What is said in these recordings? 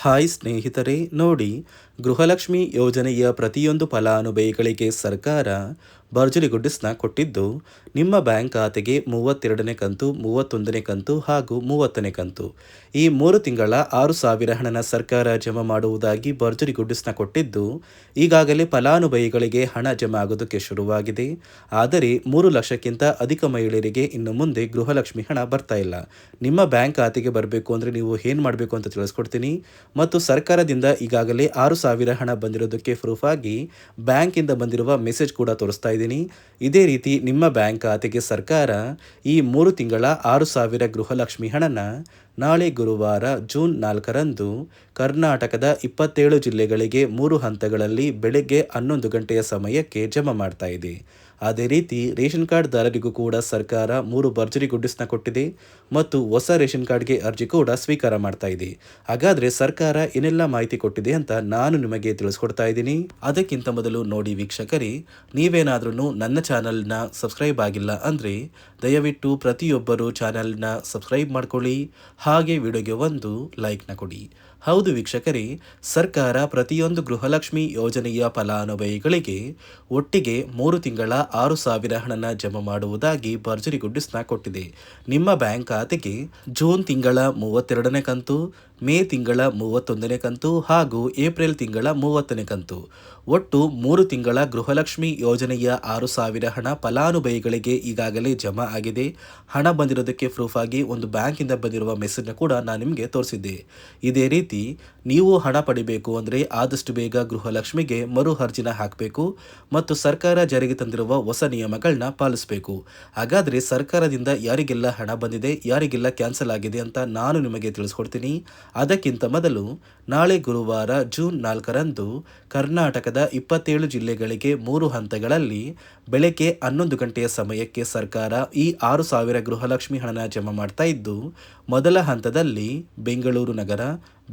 Hi ಸ್ನೇಹಿತರೆ, ನೋಡಿ, ಗೃಹಲಕ್ಷ್ಮಿ ಯೋಜನೆಯ ಪ್ರತಿಯೊಂದು ಫಲಾನುಭವಿಗಳಿಗೆ ಸರ್ಕಾರ ಭರ್ಜರಿ ಗುಡ್ಡಿಸ್ನ ಕೊಟ್ಟಿದ್ದು, ನಿಮ್ಮ ಬ್ಯಾಂಕ್ ಖಾತೆಗೆ 32ನೇ ಕಂತು, 31ನೇ ಕಂತು ಹಾಗೂ 30ನೇ ಕಂತು ಈ 3 ತಿಂಗಳ 6,000 ಹಣನ ಸರ್ಕಾರ ಜಮಾ ಮಾಡುವುದಾಗಿ ಭರ್ಜರಿ ಗುಡ್ಡಿಸ್ನ ಕೊಟ್ಟಿದ್ದು, ಈಗಾಗಲೇ ಫಲಾನುಭವಿಗಳಿಗೆ ಹಣ ಜಮಾ ಆಗೋದಕ್ಕೆ ಶುರುವಾಗಿದೆ. ಆದರೆ 3 ಲಕ್ಷಕ್ಕಿಂತ ಅಧಿಕ ಮಹಿಳೆಯರಿಗೆ ಇನ್ನು ಮುಂದೆ ಗೃಹಲಕ್ಷ್ಮಿ ಹಣ ಬರ್ತಾ ಇಲ್ಲ. ನಿಮ್ಮ ಬ್ಯಾಂಕ್ ಖಾತೆಗೆ ಬರಬೇಕು ಅಂದರೆ ನೀವು ಏನು ಮಾಡಬೇಕು ಅಂತ ತಿಳಿಸ್ಕೊಡ್ತೀನಿ. ಮತ್ತು ಸರ್ಕಾರದಿಂದ ಈಗಾಗಲೇ 6,000 ಹಣ ಬಂದಿರೋದಕ್ಕೆ ಪ್ರೂಫ್ ಆಗಿ ಬ್ಯಾಂಕಿಂದ ಬಂದಿರುವ ಮೆಸೇಜ್ ಕೂಡ ತೋರಿಸ್ತಾ ಇದ್ದೀನಿ. ಇದೇ ರೀತಿ ನಿಮ್ಮ ಬ್ಯಾಂಕ್ ಖಾತೆಗೆ ಸರ್ಕಾರ ಈ 3 ತಿಂಗಳ 6,000 ಗೃಹಲಕ್ಷ್ಮಿ ಹಣನ ನಾಳೆ ಗುರುವಾರ ಜೂನ್ 4ರಂದು ಕರ್ನಾಟಕದ 27 ಜಿಲ್ಲೆಗಳಿಗೆ 3 ಹಂತಗಳಲ್ಲಿ ಬೆಳಗ್ಗೆ 11 ಗಂಟೆಯ ಸಮಯಕ್ಕೆ ಜಮಾ ಮಾಡ್ತಾ ಇದೆ. ಅದೇ ರೀತಿ ರೇಷನ್ ಕಾರ್ಡ್ದಾರರಿಗೂ ಕೂಡ ಸರ್ಕಾರ 3 ಭರ್ಜರಿ ಗುಡ್ಡಿಸ್ನ ಕೊಟ್ಟಿದೆ ಮತ್ತು ಹೊಸ ರೇಷನ್ ಕಾರ್ಡ್ಗೆ ಅರ್ಜಿ ಕೂಡ ಸ್ವೀಕಾರ ಮಾಡ್ತಾ ಇದೆ. ಹಾಗಾದರೆ ಸರ್ಕಾರ ಏನೆಲ್ಲ ಮಾಹಿತಿ ಕೊಟ್ಟಿದೆ ಅಂತ ನಾನು ನಿಮಗೆ ತಿಳಿಸ್ಕೊಡ್ತಾ ಇದ್ದೀನಿ. ಅದಕ್ಕಿಂತ ಮೊದಲು ನೋಡಿ ವೀಕ್ಷಕರೇ, ನೀವೇನಾದ್ರೂ ನನ್ನ ಚಾನಲ್ನ ಸಬ್ಸ್ಕ್ರೈಬ್ ಆಗಿಲ್ಲ ಅಂದರೆ ದಯವಿಟ್ಟು ಪ್ರತಿಯೊಬ್ಬರು ಚಾನಲ್ನ ಸಬ್ಸ್ಕ್ರೈಬ್ ಮಾಡ್ಕೊಳ್ಳಿ, ಹಾಗೆ ವಿಡಿಯೋಗೆ ಒಂದು ಲೈಕ್ನ ಕೊಡಿ. ಹೌದು ವೀಕ್ಷಕರೇ, ಸರ್ಕಾರ ಪ್ರತಿಯೊಂದು ಗೃಹಲಕ್ಷ್ಮಿ ಯೋಜನೆಯ ಫಲಾನುಭವಿಗಳಿಗೆ ಒಟ್ಟಿಗೆ 3 ತಿಂಗಳ 6,000 ಹಣನ ಜಮಾ ಮಾಡುವುದಾಗಿ ಭರ್ಜರಿ ಗುಡ್ಡಿಸ್ನ ಕೊಟ್ಟಿದೆ. ನಿಮ್ಮ ಬ್ಯಾಂಕ್ ಖಾತೆಗೆ ಜೂನ್ ತಿಂಗಳ 32ನೇ ಕಂತು, ಮೇ ತಿಂಗಳ 31ನೇ ಕಂತು ಹಾಗೂ ಏಪ್ರಿಲ್ ತಿಂಗಳ 30ನೇ ಕಂತು ಒಟ್ಟು 3 ತಿಂಗಳ ಗೃಹಲಕ್ಷ್ಮಿ ಯೋಜನೆಯ 6,000 ಹಣ ಫಲಾನುಭವಿಗಳಿಗೆ ಈಗಾಗಲೇ ಜಮಾ ಆಗಿದೆ. ಹಣ ಬಂದಿರೋದಕ್ಕೆ ಪ್ರೂಫ್ ಆಗಿ ಒಂದು ಬ್ಯಾಂಕಿಂದ ಬಂದಿರುವ ಮೆಸೇಜ್ನ ಕೂಡ ನಾನು ನಿಮಗೆ ತೋರಿಸಿದ್ದೆ. ಇದೇ ರೀತಿ ನೀವು ಹಣ ಪಡಿಬೇಕು ಅಂದರೆ ಆದಷ್ಟು ಬೇಗ ಗೃಹಲಕ್ಷ್ಮಿಗೆ ಮರು ಅರ್ಜಿನ ಹಾಕಬೇಕು ಮತ್ತು ಸರ್ಕಾರ ಜಾರಿಗೆ ತಂದಿರುವ ಹೊಸ ನಿಯಮಗಳನ್ನ ಪಾಲಿಸಬೇಕು. ಹಾಗಾದರೆ ಸರ್ಕಾರದಿಂದ ಯಾರಿಗೆಲ್ಲ ಹಣ ಬಂದಿದೆ, ಯಾರಿಗೆಲ್ಲ ಕ್ಯಾನ್ಸಲ್ ಆಗಿದೆ ಅಂತ ನಾನು ನಿಮಗೆ ತಿಳಿಸ್ಕೊಡ್ತೀನಿ. ಅದಕ್ಕಿಂತ ಮೊದಲು ನಾಳೆ ಗುರುವಾರ ಜೂನ್ 4ರಂದು ಕರ್ನಾಟಕದ 27 ಜಿಲ್ಲೆಗಳಿಗೆ 3 ಹಂತಗಳಲ್ಲಿ ಬೆಳಗ್ಗೆ 11 ಗಂಟೆಯ ಸಮಯಕ್ಕೆ ಸರ್ಕಾರ ಈ 6,000 ಗೃಹಲಕ್ಷ್ಮಿ ಹಣನ ಜಮಾ ಮಾಡ್ತಾ ಇದ್ದು, ಮೊದಲ ಹಂತದಲ್ಲಿ ಬೆಂಗಳೂರು ನಗರ,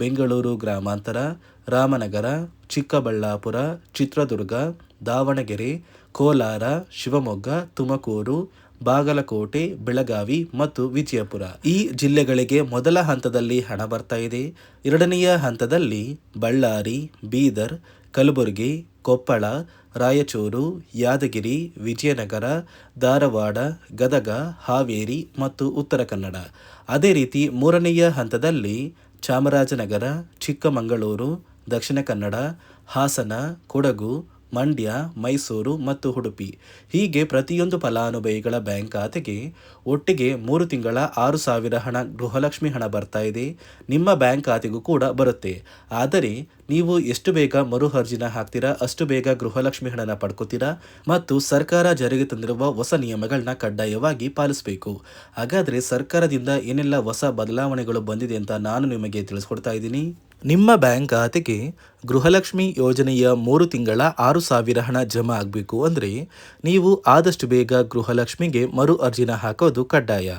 ಬೆಂಗಳೂರು ಗ್ರಾಮಾಂತರ, ರಾಮನಗರ, ಚಿಕ್ಕಬಳ್ಳಾಪುರ, ಚಿತ್ರದುರ್ಗ, ದಾವಣಗೆರೆ, ಕೋಲಾರ, ಶಿವಮೊಗ್ಗ, ತುಮಕೂರು, ಬಾಗಲಕೋಟೆ, ಬೆಳಗಾವಿ ಮತ್ತು ವಿಜಯಪುರ ಈ ಜಿಲ್ಲೆಗಳಿಗೆ ಮೊದಲ ಹಂತದಲ್ಲಿ ಹಣ ಬರ್ತಾ ಇದೆ. ಎರಡನೆಯ ಹಂತದಲ್ಲಿ ಬಳ್ಳಾರಿ, ಬೀದರ್, ಕಲಬುರಗಿ, ಕೊಪ್ಪಳ, ರಾಯಚೂರು, ಯಾದಗಿರಿ, ವಿಜಯನಗರ, ಧಾರವಾಡ, ಗದಗ, ಹಾವೇರಿ ಮತ್ತು ಉತ್ತರ ಕನ್ನಡ. ಅದೇ ರೀತಿ ಮೂರನೆಯ ಹಂತದಲ್ಲಿ ಚಾಮರಾಜನಗರ, ಚಿಕ್ಕಮಗಳೂರು, ದಕ್ಷಿಣ ಕನ್ನಡ, ಹಾಸನ, ಕೊಡಗು, ಮಂಡ್ಯ, ಮೈಸೂರು ಮತ್ತು ಉಡುಪಿ ಹೀಗೆ ಪ್ರತಿಯೊಂದು ಫಲಾನುಭವಿಗಳ ಬ್ಯಾಂಕ್ ಖಾತೆಗೆ ಒಟ್ಟಿಗೆ 3 ತಿಂಗಳ 6,000 ಹಣ ಗೃಹಲಕ್ಷ್ಮಿ ಹಣ ಬರ್ತಾ ಇದೆ. ನಿಮ್ಮ ಬ್ಯಾಂಕ್ ಖಾತೆಗೂ ಕೂಡ ಬರುತ್ತೆ. ಆದರೆ ನೀವು ಎಷ್ಟು ಬೇಗ ಮರು ಅರ್ಜಿನ ಹಾಕ್ತೀರಾ ಅಷ್ಟು ಬೇಗ ಗೃಹಲಕ್ಷ್ಮಿ ಹಣನ ಪಡ್ಕೋತೀರಾ ಮತ್ತು ಸರ್ಕಾರ ಜಾರಿಗೆ ತಂದಿರುವ ಹೊಸ ನಿಯಮಗಳನ್ನ ಕಡ್ಡಾಯವಾಗಿ ಪಾಲಿಸಬೇಕು. ಹಾಗಾದರೆ ಸರ್ಕಾರದಿಂದ ಏನೆಲ್ಲ ಹೊಸ ಬದಲಾವಣೆಗಳು ಬಂದಿದೆ ಅಂತ ನಾನು ನಿಮಗೆ ತಿಳಿಸ್ಕೊಡ್ತಾ ಇದ್ದೀನಿ. ನಿಮ್ಮ ಬ್ಯಾಂಕ್ ಖಾತೆಗೆ ಗೃಹಲಕ್ಷ್ಮಿ ಯೋಜನೆಯ 3 ತಿಂಗಳ 6,000 ಹಣ ಜಮಾ ಆಗಬೇಕು ಅಂದರೆ ನೀವು ಆದಷ್ಟು ಬೇಗ ಗೃಹಲಕ್ಷ್ಮಿಗೆ ಮರು ಅರ್ಜಿನ ಹಾಕೋದು ಕಡ್ಡಾಯ.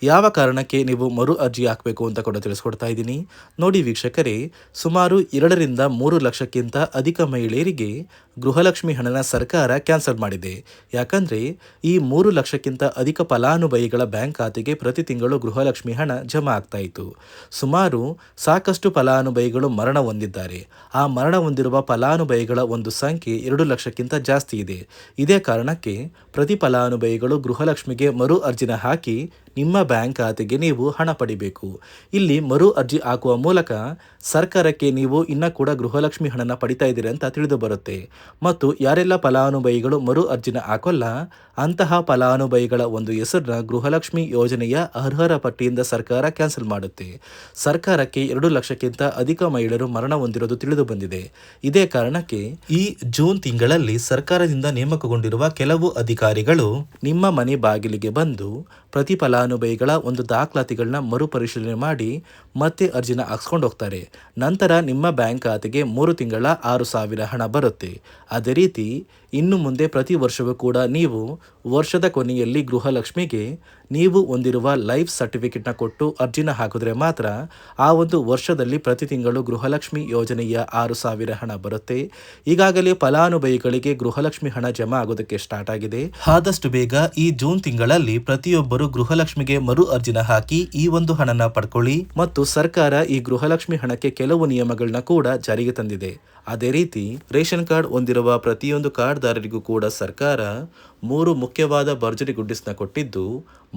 ಯಾವ ಕಾರಣಕ್ಕೆ ನೀವು ಮರು ಅರ್ಜಿ ಹಾಕಬೇಕು ಅಂತ ಕೂಡ ತಿಳಿಸ್ಕೊಡ್ತಾ ಇದ್ದೀನಿ. ನೋಡಿ ವೀಕ್ಷಕರೇ, ಸುಮಾರು 2ರಿಂದ 3 ಲಕ್ಷಕ್ಕಿಂತ ಅಧಿಕ ಮಹಿಳೆಯರಿಗೆ ಗೃಹಲಕ್ಷ್ಮಿ ಹಣನ ಸರ್ಕಾರ ಕ್ಯಾನ್ಸಲ್ ಮಾಡಿದೆ. ಯಾಕಂದರೆ ಈ 3 ಲಕ್ಷಕ್ಕಿಂತ ಅಧಿಕ ಫಲಾನುಭವಿಗಳ ಬ್ಯಾಂಕ್ ಖಾತೆಗೆ ಪ್ರತಿ ತಿಂಗಳು ಗೃಹಲಕ್ಷ್ಮಿ ಹಣ ಜಮಾ ಆಗ್ತಾ ಇತ್ತು. ಸುಮಾರು ಸಾಕಷ್ಟು ಫಲಾನುಭವಿಗಳು ಮರಣ ಹೊಂದಿದ್ದಾರೆ. ಆ ಮರಣ ಹೊಂದಿರುವ ಫಲಾನುಭವಿಗಳ ಒಂದು ಸಂಖ್ಯೆ 2 ಲಕ್ಷಕ್ಕಿಂತ ಜಾಸ್ತಿ ಇದೆ. ಇದೇ ಕಾರಣಕ್ಕೆ ಪ್ರತಿ ಫಲಾನುಭವಿಗಳು ಗೃಹಲಕ್ಷ್ಮಿಗೆ ಮರು ಅರ್ಜಿನ ಹಾಕಿ ನಿಮ್ಮ ಬ್ಯಾಂಕ್ ಖಾತೆಗೆ ನೀವು ಹಣ ಪಡಿಬೇಕು. ಇಲ್ಲಿ ಮರು ಅರ್ಜಿ ಹಾಕುವ ಮೂಲಕ ಸರ್ಕಾರಕ್ಕೆ ನೀವು ಇನ್ನೂ ಕೂಡ ಗೃಹಲಕ್ಷ್ಮಿ ಹಣನ ಪಡಿತಾ ಇದ್ದೀರಿ ಅಂತ ತಿಳಿದು ಬರುತ್ತೆ. ಮತ್ತು ಯಾರೆಲ್ಲ ಫಲಾನುಭವಿಗಳು ಮರು ಅರ್ಜಿನ ಹಾಕೋಲ್ಲ ಅಂತಹ ಫಲಾನುಭವಿಗಳ ಒಂದು ಹೆಸರನ್ನ ಗೃಹಲಕ್ಷ್ಮಿ ಯೋಜನೆಯ ಅರ್ಹರ ಪಟ್ಟಿಯಿಂದ ಸರ್ಕಾರ ಕ್ಯಾನ್ಸಲ್ ಮಾಡುತ್ತೆ. ಸರ್ಕಾರಕ್ಕೆ 2 ಲಕ್ಷಕ್ಕಿಂತ ಅಧಿಕ ಮಹಿಳೆಯರು ಮರಣ ಹೊಂದಿರೋದು ತಿಳಿದು ಬಂದಿದೆ. ಇದೇ ಕಾರಣಕ್ಕೆ ಈ ಜೂನ್ ತಿಂಗಳಲ್ಲಿ ಸರ್ಕಾರದಿಂದ ನೇಮಕಗೊಂಡಿರುವ ಕೆಲವು ಅಧಿಕಾರಿಗಳು ನಿಮ್ಮ ಮನೆ ಬಾಗಿಲಿಗೆ ಬಂದು ಪ್ರತಿ ಫಲಾನುಭವಿಗಳ ಒಂದು ದಾಖಲಾತಿಗಳನ್ನ ಮರುಪರಿಶೀಲನೆ ಮಾಡಿ ಮತ್ತೆ ಅರ್ಜಿನ ಹಾಕ್ಸ್ಕೊಂಡು ಹೋಗ್ತಾರೆ. ನಂತರ ನಿಮ್ಮ ಬ್ಯಾಂಕ್ ಖಾತೆಗೆ 3 ತಿಂಗಳ 6,000 ಹಣ ಬರುತ್ತೆ. ಅದೇ ರೀತಿ ಇನ್ನು ಮುಂದೆ ಪ್ರತಿ ವರ್ಷವೂ ಕೂಡ ನೀವು ವರ್ಷದ ಕೊನೆಯಲ್ಲಿ ಗೃಹಲಕ್ಷ್ಮಿಗೆ ನೀವು ಹೊಂದಿರುವ ಲೈಫ್ ಸರ್ಟಿಫಿಕೇಟ್ನ ಕೊಟ್ಟು ಅರ್ಜಿನ ಹಾಕಿದ್ರೆ ಮಾತ್ರ ಆ ಒಂದು ವರ್ಷದಲ್ಲಿ ಪ್ರತಿ ತಿಂಗಳು ಗೃಹಲಕ್ಷ್ಮಿ ಯೋಜನೆಯ 6,000 ಹಣ ಬರುತ್ತೆ. ಈಗಾಗಲೇ ಫಲಾನುಭವಿಗಳಿಗೆ ಗೃಹಲಕ್ಷ್ಮಿ ಹಣ ಜಮಾ ಆಗೋದಕ್ಕೆ ಸ್ಟಾರ್ಟ್ ಆಗಿದೆ. ಆದಷ್ಟು ಬೇಗ ಈ ಜೂನ್ ತಿಂಗಳಲ್ಲಿ ಪ್ರತಿಯೊಬ್ಬರು ಗೃಹಲಕ್ಷ್ಮಿಗೆ ಮರು ಅರ್ಜಿನ ಹಾಕಿ ಈ ಒಂದು ಹಣನ ಪಡ್ಕೊಳ್ಳಿ. ಮತ್ತು ಸರ್ಕಾರ ಈ ಗೃಹಲಕ್ಷ್ಮಿ ಹಣಕ್ಕೆ ಕೆಲವು ನಿಯಮಗಳನ್ನ ಕೂಡ ಜಾರಿಗೆ ತಂದಿದೆ. ಅದೇ ರೀತಿ ರೇಷನ್ ಕಾರ್ಡ್ ಹೊಂದಿರುವ ಪ್ರತಿಯೊಂದು ಕಾರ್ಡ್ದಾರರಿಗೂ ಕೂಡ ಸರ್ಕಾರ 3 ಮುಖ್ಯವಾದ ಭರ್ಜರಿ ಗುಡ್ ನ್ಯೂಸ್ನ ಕೊಟ್ಟಿದ್ದು,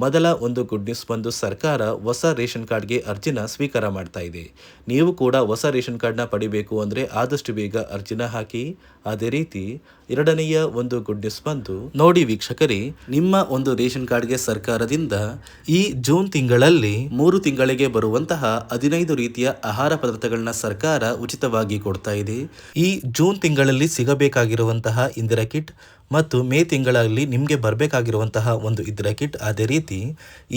ಮೊದಲ ಒಂದು ಗುಡ್ ನ್ಯೂಸ್ ಬಂದು ಸರ್ಕಾರ ಹೊಸ ರೇಷನ್ ಕಾರ್ಡ್ಗೆ ಅರ್ಜಿನ ಸ್ವೀಕಾರ ಮಾಡ್ತಾ ಇದೆ. ನೀವು ಕೂಡ ಹೊಸ ರೇಷನ್ ಕಾರ್ಡ್ನ ಪಡಿಬೇಕು ಅಂದರೆ ಆದಷ್ಟು ಬೇಗ ಅರ್ಜಿನ ಹಾಕಿ. ಅದೇ ರೀತಿ ಎರಡನೆಯ ಒಂದು ಗುಡ್ ನ್ಯೂಸ್ ಬಂದು ನೋಡಿ ವೀಕ್ಷಕರೇ, ನಿಮ್ಮ ಒಂದು ರೇಷನ್ ಕಾರ್ಡ್ಗೆ ಸರ್ಕಾರದಿಂದ ಈ ಜೂನ್ ತಿಂಗಳಲ್ಲಿ 3 ತಿಂಗಳಿಗೆ ಬರುವಂತಹ 15 ರೀತಿಯ ಆಹಾರ ಪದಾರ್ಥಗಳನ್ನ ಸರ್ಕಾರ ಉಚಿತವಾಗಿ ಕೊಡ್ತಾ ಇದೆ. ಈ ಜೂನ್ ತಿಂಗಳಲ್ಲಿ ಸಿಗಬೇಕಾಗಿರುವಂತಹ ಇಂದಿರಾ ಕಿಟ್ ಮತ್ತು ಮೇ ತಿಂಗಳಲ್ಲಿ ನಿಮಗೆ ಬರಬೇಕಾಗಿರುವಂತಹ ಒಂದು ಇಂದಿರಾ ಕಿಟ್, ಅದೇ ರೀತಿ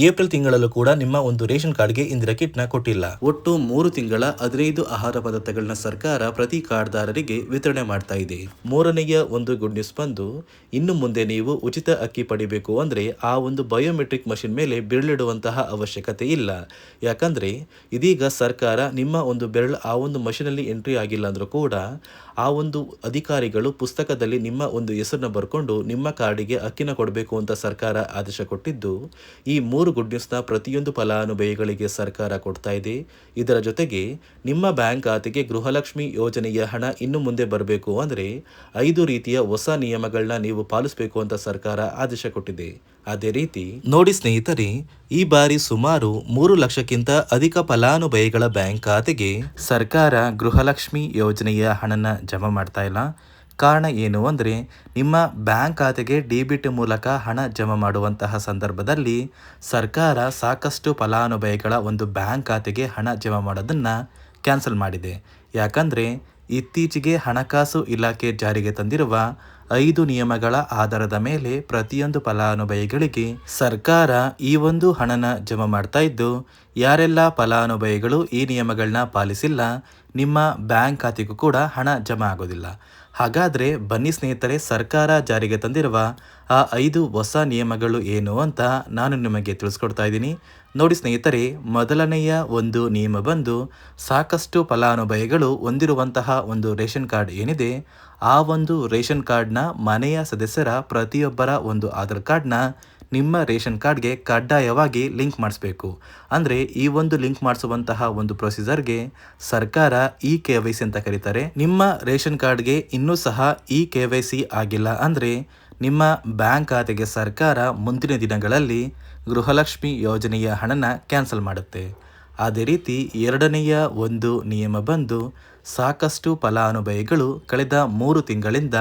ಏಪ್ರಿಲ್ ತಿಂಗಳಲ್ಲೂ ಕೂಡ ನಿಮ್ಮ ಒಂದು ರೇಷನ್ ಕಾರ್ಡ್ಗೆ ಇಂದಿರಾ ಕಿಟ್ನ ಕೊಟ್ಟಿಲ್ಲ. ಒಟ್ಟು 3 ತಿಂಗಳ 15 ಆಹಾರ ಪದಾರ್ಥಗಳನ್ನ ಸರ್ಕಾರ ಪ್ರತಿ ಕಾರ್ಡ್ದಾರರಿಗೆ ವಿತರಣೆ ಮಾಡ್ತಾ ಇದೆ. ಮೂರನೆಯ ಒಂದು ಗುಡ್ ನ್ಯೂಸ್ ಬಂದು, ಇನ್ನು ಮುಂದೆ ನೀವು ಉಚಿತ ಅಕ್ಕಿ ಪಡಿಬೇಕು ಅಂದರೆ ಆ ಒಂದು ಬಯೋಮೆಟ್ರಿಕ್ ಮಷಿನ್ ಮೇಲೆ ಬೆರಳಿಡುವಂತಹ ಅವಶ್ಯಕತೆ ಇಲ್ಲ. ಯಾಕಂದರೆ ಇದೀಗ ಸರ್ಕಾರ ನಿಮ್ಮ ಒಂದು ಬೆರಳು ಆ ಒಂದು ಮಷಿನಲ್ಲಿ ಎಂಟ್ರಿ ಆಗಿಲ್ಲ ಅಂದರೂ ಕೂಡ ಆ ಒಂದು ಅಧಿಕಾರಿಗಳು ಪುಸ್ತಕದಲ್ಲಿ ನಿಮ್ಮ ಒಂದು ಹೆಸರನ್ನ ಬರ್ಕೊಂಡು ನಿಮ್ಮ ಕಾರ್ಡಿಗೆ ಅಕ್ಕಿನ ಕೊಡಬೇಕು ಅಂತ ಸರ್ಕಾರ ಆದೇಶ ಕೊಟ್ಟಿದ್ದು, ಈ 3 ಗುಡ್ ನ್ಯೂಸ್ನ ಪ್ರತಿಯೊಂದು ಫಲಾನುಭವಿಗಳಿಗೆ ಸರ್ಕಾರ ಕೊಡ್ತಾ ಇದೆ. ಇದರ ಜೊತೆಗೆ ನಿಮ್ಮ ಬ್ಯಾಂಕ್ ಖಾತೆಗೆ ಗೃಹಲಕ್ಷ್ಮಿ ಯೋಜನೆಯ ಹಣ ಇನ್ನು ಮುಂದೆ ಬರಬೇಕು ಅಂದರೆ 5 ರೀತಿಯ ಹೊಸ ನಿಯಮಗಳನ್ನ ನೀವು ಪಾಲಿಸಬೇಕು ಅಂತ ಸರ್ಕಾರ ಆದೇಶ ಕೊಟ್ಟಿದೆ. ಅದೇ ರೀತಿ ನೋಡಿ ಸ್ನೇಹಿತರೆ, ಈ ಬಾರಿ ಸುಮಾರು 3 ಲಕ್ಷಕ್ಕಿಂತ ಅಧಿಕ ಫಲಾನುಭವಿಗಳ ಬ್ಯಾಂಕ್ ಖಾತೆಗೆ ಸರ್ಕಾರ ಗೃಹಲಕ್ಷ್ಮಿ ಯೋಜನೆಯ ಹಣನ ಜಮಾ ಮಾಡ್ತಾ ಇಲ್ಲ. ಕಾರಣ ಏನು ಅಂದರೆ, ನಿಮ್ಮ ಬ್ಯಾಂಕ್ ಖಾತೆಗೆ ಡೆಬಿಟ್ ಮೂಲಕ ಹಣ ಜಮಾ ಮಾಡುವಂತಹ ಸಂದರ್ಭದಲ್ಲಿ ಸರ್ಕಾರ ಸಾಕಷ್ಟು ಫಲಾನುಭವಿಗಳ ಒಂದು ಬ್ಯಾಂಕ್ ಖಾತೆಗೆ ಹಣ ಜಮಾ ಮಾಡೋದನ್ನು ಕ್ಯಾನ್ಸಲ್ ಮಾಡಿದೆ. ಯಾಕಂದರೆ ಇತ್ತೀಚೆಗೆ ಹಣಕಾಸು ಇಲಾಖೆ ಜಾರಿಗೆ ತಂದಿರುವ 5 ನಿಯಮಗಳ ಆಧಾರದ ಮೇಲೆ ಪ್ರತಿಯೊಂದು ಫಲಾನುಭವಿಗಳಿಗೆ ಸರ್ಕಾರ ಈ ಒಂದು ಹಣನ ಜಮಾ ಮಾಡ್ತಾ ಇದ್ದು, ಯಾರೆಲ್ಲ ಫಲಾನುಭವಿಗಳು ಈ ನಿಯಮಗಳನ್ನ ಪಾಲಿಸಿಲ್ಲ ನಿಮ್ಮ ಬ್ಯಾಂಕ್ ಖಾತೆಗೂ ಕೂಡ ಹಣ ಜಮಾ ಆಗೋದಿಲ್ಲ. ಹಾಗಾದರೆ ಬನ್ನಿ ಸ್ನೇಹಿತರೆ, ಸರ್ಕಾರ ಜಾರಿಗೆ ತಂದಿರುವ ಆ 5 ಹೊಸ ನಿಯಮಗಳು ಏನು ಅಂತ ನಾನು ನಿಮಗೆ ತಿಳಿಸ್ಕೊಡ್ತಾ ಇದ್ದೀನಿ. ನೋಡಿ ಸ್ನೇಹಿತರೆ, ಮೊದಲನೆಯ ಒಂದು ನಿಯಮ ಬಂದು, ಸಾಕಷ್ಟು ಫಲಾನುಭವಿಗಳು ಹೊಂದಿರುವಂತಹ ಒಂದು ರೇಷನ್ ಕಾರ್ಡ್ ಏನಿದೆ ಆ ಒಂದು ರೇಷನ್ ಕಾರ್ಡ್ನ ಮನೆಯ ಸದಸ್ಯರ ಪ್ರತಿಯೊಬ್ಬರ ಒಂದು ಆಧಾರ್ ಕಾರ್ಡ್ನ ನಿಮ್ಮ ರೇಷನ್ ಕಾರ್ಡ್ಗೆ ಕಡ್ಡಾಯವಾಗಿ ಲಿಂಕ್ ಮಾಡಿಸ್ಬೇಕು. ಅಂದರೆ ಈ ಒಂದು ಲಿಂಕ್ ಮಾಡಿಸುವಂತಹ ಒಂದು ಪ್ರೊಸೀಜರ್ಗೆ ಸರ್ಕಾರ KYC ಅಂತ ಕರೀತಾರೆ. ನಿಮ್ಮ ರೇಷನ್ ಕಾರ್ಡ್ಗೆ ಇನ್ನೂ ಸಹ KYC ಆಗಿಲ್ಲ ಅಂದರೆ ನಿಮ್ಮ ಬ್ಯಾಂಕ್ ಖಾತೆಗೆ ಸರ್ಕಾರ ಮುಂದಿನ ದಿನಗಳಲ್ಲಿ ಗೃಹಲಕ್ಷ್ಮಿ ಯೋಜನೆಯ ಹಣನ ಕ್ಯಾನ್ಸಲ್ ಮಾಡುತ್ತೆ. ಅದೇ ರೀತಿ ಎರಡನೆಯ ಒಂದು ನಿಯಮ ಬಂದು, ಸಾಕಷ್ಟು ಫಲಾನುಭವಿಗಳು ಕಳೆದ 3 ತಿಂಗಳಿಂದ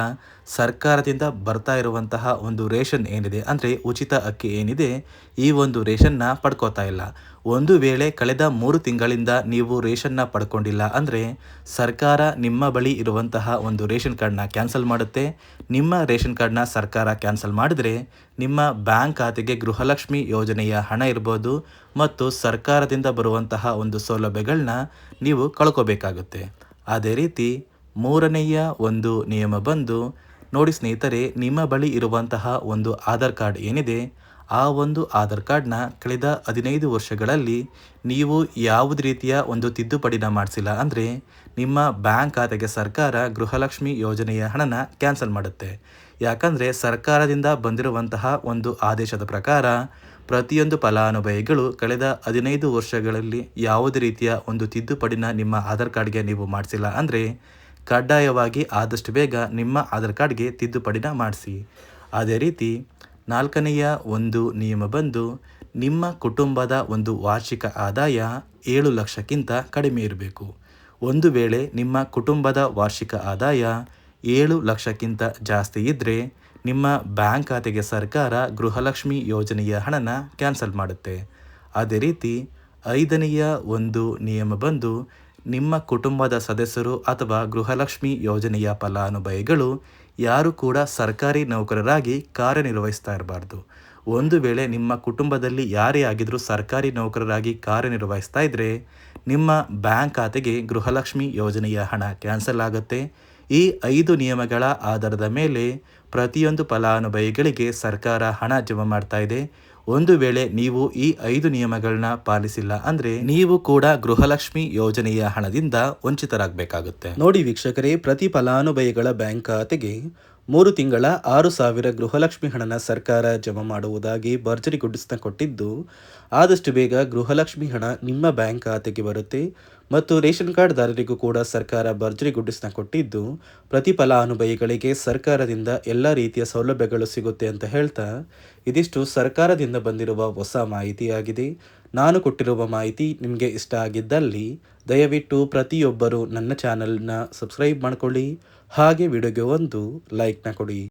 ಸರ್ಕಾರದಿಂದ ಬರ್ತಾ ಇರುವಂತಹ ಒಂದು ರೇಷನ್ ಏನಿದೆ ಅಂದರೆ ಉಚಿತ ಅಕ್ಕಿ ಏನಿದೆ ಈ ಒಂದು ರೇಷನ್ನ ಪಡ್ಕೋತಾ ಇಲ್ಲ. ಒಂದು ವೇಳೆ ಕಳೆದ 3 ತಿಂಗಳಿಂದ ನೀವು ರೇಷನ್ನ ಪಡ್ಕೊಂಡಿಲ್ಲ ಅಂದರೆ ಸರ್ಕಾರ ನಿಮ್ಮ ಬಳಿ ಇರುವಂತಹ ಒಂದು ರೇಷನ್ ಕಾರ್ಡ್ನ ಕ್ಯಾನ್ಸಲ್ ಮಾಡುತ್ತೆ. ನಿಮ್ಮ ರೇಷನ್ ಕಾರ್ಡ್ನ ಸರ್ಕಾರ ಕ್ಯಾನ್ಸಲ್ ಮಾಡಿದ್ರೆ ನಿಮ್ಮ ಬ್ಯಾಂಕ್ ಖಾತೆಗೆ ಗೃಹಲಕ್ಷ್ಮಿ ಯೋಜನೆಯ ಹಣ ಇರ್ಬೋದು ಮತ್ತು ಸರ್ಕಾರದಿಂದ ಬರುವಂತಹ ಒಂದು ಸೌಲಭ್ಯಗಳನ್ನ ನೀವು ಕಳ್ಕೋಬೇಕಾಗುತ್ತೆ. ಅದೇ ರೀತಿ ಮೂರನೆಯ ಒಂದು ನಿಯಮ ಬಂದು, ನೋಡಿ ಸ್ನೇಹಿತರೆ, ನಿಮ್ಮ ಬಳಿ ಇರುವಂತಹ ಒಂದು ಆಧಾರ್ ಕಾರ್ಡ್ ಏನಿದೆ ಆ ಒಂದು ಆಧಾರ್ ಕಾರ್ಡ್ನ ಕಳೆದ 15 ವರ್ಷಗಳಲ್ಲಿ ನೀವು ಯಾವುದೇ ರೀತಿಯ ಒಂದು ತಿದ್ದುಪಡಿನ ಮಾಡಿಸಿಲ್ಲ ಅಂದರೆ ನಿಮ್ಮ ಬ್ಯಾಂಕ್ ಖಾತೆಗೆ ಸರ್ಕಾರ ಗೃಹಲಕ್ಷ್ಮಿ ಯೋಜನೆಯ ಹಣನ ಕ್ಯಾನ್ಸಲ್ ಮಾಡುತ್ತೆ. ಯಾಕಂದರೆ ಸರ್ಕಾರದಿಂದ ಬಂದಿರುವಂತಹ ಒಂದು ಆದೇಶದ ಪ್ರಕಾರ ಪ್ರತಿಯೊಂದು ಫಲಾನುಭವಿಗಳು ಕಳೆದ 15 ವರ್ಷಗಳಲ್ಲಿ ಯಾವುದೇ ರೀತಿಯ ಒಂದು ತಿದ್ದುಪಡಿನ ನಿಮ್ಮ ಆಧಾರ್ ಕಾರ್ಡ್ಗೆ ನೀವು ಮಾಡಿಸಿಲ್ಲ ಅಂದರೆ ಕಡ್ಡಾಯವಾಗಿ ಆದಷ್ಟು ಬೇಗ ನಿಮ್ಮ ಆಧಾರ್ ಕಾರ್ಡ್ಗೆ ತಿದ್ದುಪಡಿನ ಮಾಡಿಸಿ. ಅದೇ ರೀತಿ 4ನೆಯ ಒಂದು ನಿಯಮ ಬಂದು, ನಿಮ್ಮ ಕುಟುಂಬದ ಒಂದು ವಾರ್ಷಿಕ ಆದಾಯ 7 ಲಕ್ಷಕ್ಕಿಂತ ಕಡಿಮೆ ಇರಬೇಕು. ಒಂದು ವೇಳೆ ನಿಮ್ಮ ಕುಟುಂಬದ ವಾರ್ಷಿಕ ಆದಾಯ 7 ಲಕ್ಷಕ್ಕಿಂತ ಜಾಸ್ತಿ ಇದ್ದರೆ ನಿಮ್ಮ ಬ್ಯಾಂಕ್ ಖಾತೆಗೆ ಸರ್ಕಾರ ಗೃಹಲಕ್ಷ್ಮಿ ಯೋಜನೆಯ ಹಣನ ಕ್ಯಾನ್ಸಲ್ ಮಾಡುತ್ತೆ. ಅದೇ ರೀತಿ 5ನೆಯ ಒಂದು ನಿಯಮ ಬಂದು, ನಿಮ್ಮ ಕುಟುಂಬದ ಸದಸ್ಯರು ಅಥವಾ ಗೃಹಲಕ್ಷ್ಮಿ ಯೋಜನೆಯ ಫಲಾನುಭವಿಗಳು ಯಾರು ಕೂಡ ಸರ್ಕಾರಿ ನೌಕರರಾಗಿ ಕಾರ್ಯನಿರ್ವಹಿಸ್ತಾ ಇರಬಾರ್ದು. ಒಂದು ವೇಳೆ ನಿಮ್ಮ ಕುಟುಂಬದಲ್ಲಿ ಯಾರೇ ಆಗಿದ್ರೂ ಸರ್ಕಾರಿ ನೌಕರರಾಗಿ ಕಾರ್ಯನಿರ್ವಹಿಸ್ತಾ ಇದ್ದರೆ ನಿಮ್ಮ ಬ್ಯಾಂಕ್ ಖಾತೆಗೆ ಗೃಹಲಕ್ಷ್ಮಿ ಯೋಜನೆಯ ಹಣ ಕ್ಯಾನ್ಸಲ್ ಆಗುತ್ತೆ. ಈ 5 ನಿಯಮಗಳ ಆಧಾರದ ಮೇಲೆ ಪ್ರತಿಯೊಂದು ಫಲಾನುಭವಿಗಳಿಗೆ ಸರ್ಕಾರ ಹಣ ಜಮಾ ಮಾಡ್ತಾ ಇದೆ. ಒಂದು ವೇಳೆ ನೀವು ಈ 5 ನಿಯಮಗಳನ್ನ ಪಾಲಿಸಿಲ್ಲ ಅಂದ್ರೆ ನೀವು ಕೂಡ ಗೃಹಲಕ್ಷ್ಮಿ ಯೋಜನೆಯ ಹಣದಿಂದ ವಂಚಿತರಾಗಬೇಕಾಗುತ್ತೆ. ನೋಡಿ ವೀಕ್ಷಕರೇ, ಪ್ರತಿ ಫಲಾನುಭವಿಗಳ ಬ್ಯಾಂಕ್ ಖಾತೆಗೆ 3 ತಿಂಗಳ 6,000 ಗೃಹಲಕ್ಷ್ಮಿ ಹಣನ ಸರ್ಕಾರ ಜಮಾ ಮಾಡುವುದಾಗಿ ಭರ್ಜರಿ ಗುಡ್ಡಿಸ್ನ ಕೊಟ್ಟಿದ್ದು, ಆದಷ್ಟು ಬೇಗ ಗೃಹಲಕ್ಷ್ಮಿ ಹಣ ನಿಮ್ಮ ಬ್ಯಾಂಕ್ ಖಾತೆಗೆ ಬರುತ್ತೆ. ಮತ್ತು ರೇಷನ್ ಕಾರ್ಡ್ದಾರರಿಗೂ ಕೂಡ ಸರ್ಕಾರ ಭರ್ಜರಿ ಗುಡ್ಡಿಸ್ನ ಕೊಟ್ಟಿದ್ದು, ಪ್ರತಿ ಫಲಾನುಭವಿಗಳಿಗೆ ಸರ್ಕಾರದಿಂದ ಎಲ್ಲ ರೀತಿಯ ಸೌಲಭ್ಯಗಳು ಸಿಗುತ್ತೆ ಅಂತ ಹೇಳ್ತಾ, ಇದಿಷ್ಟು ಸರ್ಕಾರದಿಂದ ಬಂದಿರುವ ಹೊಸ ಮಾಹಿತಿಯಾಗಿದೆ. ನಾನು ಕೊಟ್ಟಿರುವ ಮಾಹಿತಿ ನಿಮಗೆ ಇಷ್ಟ ಆಗಿದ್ದಲ್ಲಿ ದಯವಿಟ್ಟು ಪ್ರತಿಯೊಬ್ಬರು ನನ್ನ ಚಾನಲ್ನ ಸಬ್ಸ್ಕ್ರೈಬ್ ಮಾಡ್ಕೊಳ್ಳಿ. ಹಾಗೆ ವಿಡಿಯೋಗೆ ಒಂದು ಲೈಕ್ನ ಕೊಡಿ.